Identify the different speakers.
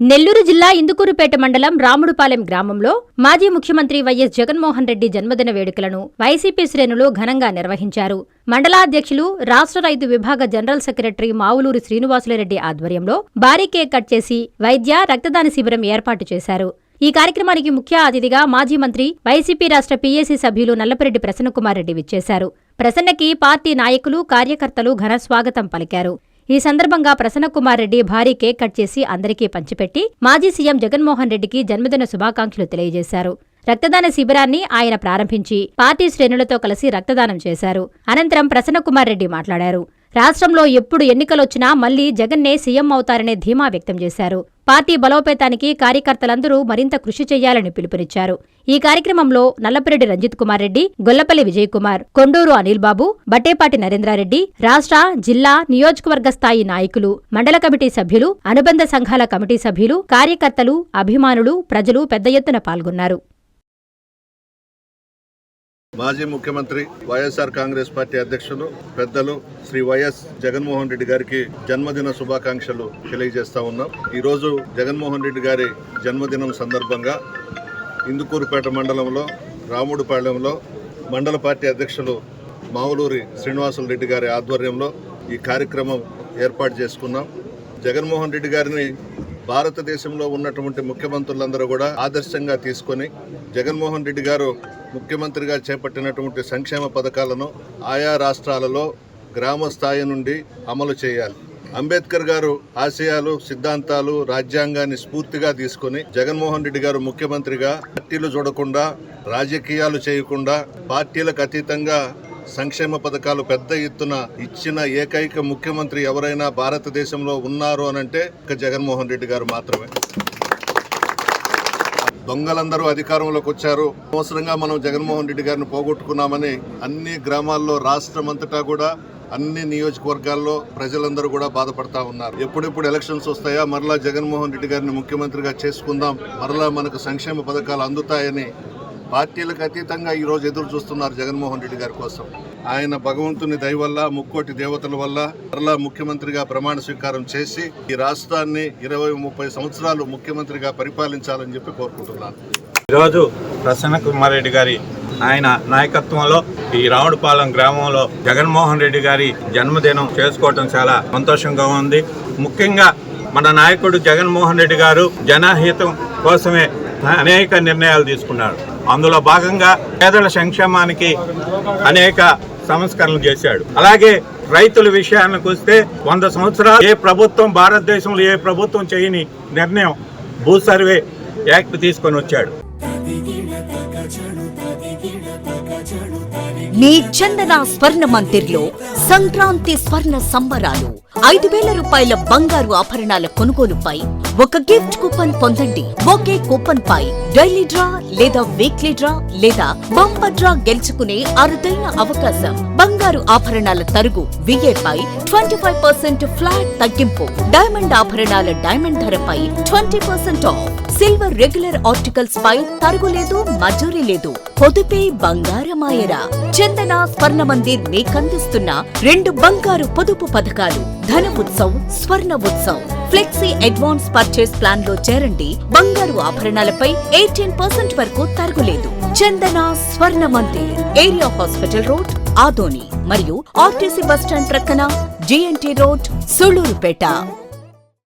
Speaker 1: నెల్లూరు జిల్లా ఇందుకూరుపేట మండలం రాముడుపాలెం గ్రామంలో మాజీ ముఖ్యమంత్రి వైఎస్ జగన్మోహన్ రెడ్డి జన్మదిన వేడుకలను వైసీపీ శ్రేణులు ఘనంగా నిర్వహించారు. మండలాధ్యక్షులు, రాష్ట్ర రైతు విభాగ జనరల్ సెక్రటరీ మావులూరి శ్రీనివాసులరెడ్డి ఆధ్వర్యంలో భారీ కేక్ కట్ చేసి వైద్య, రక్తదాన శిబిరం ఏర్పాటు చేశారు. ఈ కార్యక్రమానికి ముఖ్య అతిథిగా మాజీ మంత్రి, వైసీపీ రాష్ట్ర పీఏసీ సభ్యులు నల్లపరెడ్డి ప్రసన్నకుమార్ రెడ్డి విచ్చేశారు. ప్రసన్నకి పార్టీ నాయకులు, కార్యకర్తలు ఘన స్వాగతం పలికారు. ఈ సందర్భంగా ప్రసన్నకుమార్ రెడ్డి భారీ కేక్ కట్ చేసి అందరికీ పంచిపెట్టి మాజీ సీఎం జగన్మోహన్ రెడ్డికి జన్మదిన శుభాకాంక్షలు తెలియజేశారు. రక్తదాన శిబిరాన్ని ఆయన ప్రారంభించి పార్టీ శ్రేణులతో కలిసి రక్తదానం చేశారు. అనంతరం ప్రసన్నకుమార్ రెడ్డి మాట్లాడారు. రాష్ట్రంలో ఎప్పుడు ఎన్నికలొచ్చినా మళ్లీ జగన్నే సీఎం అవుతారనే ధీమా వ్యక్తం చేశారు. పార్టీ బలోపేతానికి కార్యకర్తలందరూ మరింత కృషి చేయాలని పిలుపునిచ్చారు. ఈ కార్యక్రమంలో నల్లపరెడ్డి రంజిత్ కుమార్ రెడ్డి, గొల్లపల్లి విజయ్ కుమార్, కొండూరు అనిల్ బాబు, బట్టేపాటి నరేంద్రారెడ్డి, రాష్ట్ర, జిల్లా, నియోజకవర్గ స్థాయి నాయకులు, మండల కమిటీ సభ్యులు, అనుబంధ సంఘాల కమిటీ సభ్యులు, కార్యకర్తలు, అభిమానులు, ప్రజలు పెద్ద ఎత్తున పాల్గొన్నారు.
Speaker 2: మాజీ ముఖ్యమంత్రి, వైఎస్ఆర్ కాంగ్రెస్ పార్టీ అధ్యక్షులు, పెద్దలు శ్రీ వైఎస్ జగన్మోహన్ రెడ్డి గారికి జన్మదిన శుభాకాంక్షలు తెలియజేస్తా ఉన్నాం. ఈరోజు జగన్మోహన్ రెడ్డి గారి జన్మదినం సందర్భంగా ఇందుకూరుపేట మండలంలో రాముడుపాలెంలో మండల పార్టీ అధ్యక్షులు మావులూరి శ్రీనివాసులరెడ్డి గారి ఆధ్వర్యంలో ఈ కార్యక్రమం ఏర్పాటు చేసుకున్నాం. జగన్మోహన్ రెడ్డి గారిని భారతదేశంలో ఉన్నటువంటి ముఖ్యమంత్రులందరూ కూడా ఆదర్శంగా తీసుకొని జగన్మోహన్ రెడ్డి గారు ముఖ్యమంత్రిగా చేపట్టినటువంటి సంక్షేమ పథకాలను ఆయా రాష్ట్రాలలో గ్రామ స్థాయి నుండి అమలు చేయాలి. అంబేద్కర్ గారు ఆశయాలు, సిద్ధాంతాలు, రాజ్యాంగాన్ని స్ఫూర్తిగా తీసుకొని జగన్మోహన్ రెడ్డి గారు ముఖ్యమంత్రిగా పార్టీలు చూడకుండా, రాజకీయాలు చేయకుండా, పార్టీలకు అతీతంగా సంక్షేమ పథకాలు పెద్ద ఎత్తున ఇచ్చిన ఏకైక ముఖ్యమంత్రి ఎవరైనా భారతదేశంలో ఉన్నారు అనంటే జగన్మోహన్ రెడ్డి గారు మాత్రమే. దొంగలందరూ అధికారంలోకి వచ్చారు, అవసరంగా మనం జగన్మోహన్ రెడ్డి గారిని పోగొట్టుకున్నామని అన్ని గ్రామాల్లో, రాష్ట్రమంతటా కూడా అన్ని నియోజకవర్గాల్లో ప్రజలందరూ కూడా బాధపడతా ఉన్నారు. ఎప్పుడెప్పుడు ఎలక్షన్స్ వస్తాయా, మరలా జగన్మోహన్ రెడ్డి గారిని ముఖ్యమంత్రిగా చేసుకుందాం, మరలా మనకు సంక్షేమ పథకాలు అందుతాయని పార్టీలకు అతీతంగా ఈరోజు ఎదురు చూస్తున్నారు జగన్మోహన్ రెడ్డి గారి కోసం. ఆయన భగవంతుని దయ వల్ల, ముక్కోటి దేవతల వల్ల మరలా ముఖ్యమంత్రిగా ప్రమాణ స్వీకారం చేసి ఈ రాష్ట్రాన్ని 20-30 సంవత్సరాలు ముఖ్యమంత్రిగా పరిపాలించాలని చెప్పి కోరుకుంటున్నాను.
Speaker 3: ఈరోజు ప్రసన్న కుమార్ రెడ్డి గారి ఆయన నాయకత్వంలో ఈ రావుడుపాలెం గ్రామంలో జగన్మోహన్ రెడ్డి గారి జన్మదినం చేసుకోవటం చాలా సంతోషంగా ఉంది. ముఖ్యంగా మన నాయకుడు జగన్మోహన్ రెడ్డి గారు జనహితం కోసమే అనేక నిర్ణయాలు తీసుకున్నారు. అందులో భాగంగా పేదల సంక్షేమానికి అనేక సంస్కరణలు చేశాడు. అలాగే రైతుల విషయానికి వస్తే 100 సంవత్సరాలు ఏ ప్రభుత్వం, భారతదేశంలో ఏ ప్రభుత్వం చేయని నిర్ణయం భూ సర్వే యాక్ట్ తీసుకొని వచ్చాడు.
Speaker 4: మీ చందన స్వర్ణ మందిర్లో సంక్రాంతి స్వర్ణ సంబరాలు. 5,000 రూపాయల బంగారు ఆభరణాల కొనుగోలుపై ఒక గిఫ్ట్ కూపన్ పొందండి. ఒకే కూపన్ పై డైలీ డ్రా లేదా వీక్లీ డ్రా లేదా బంపర్ డ్రా గెలుచుకునే అరుదైన అవకాశం. బంగారు ఆభరణాల తరుగు VA పై 25% ఫ్లాట్ తగ్గింపు. డైమండ్ ఆభరణాల డైమండ్ ధరపై 20% ఆఫ్. సిల్వర్ రెగ్యులర్ ఆర్టికల్స్ పై తరుగులేదు, మజూరీ లేదు. పొదుపే బంగారమాయరా. చందన స్వర్ణ మందిర్ మీకందిస్తున్న 2 బంగారు పొదుపు పథకాలు. ధన ఉత్సవ్, స్వర్ణ Utsav. Flexi advance purchase plan లో చేరండి. బంగారు ఆభరణాలపై 18% వరకు తరుగులేదు. చందన స్వర్ణ Mandir, area hospital road, Adoni మరియు ఆర్టీసీ బస్టాండ్ ప్రక్కన, GNT రోడ్, సూళ్లూరుపేట.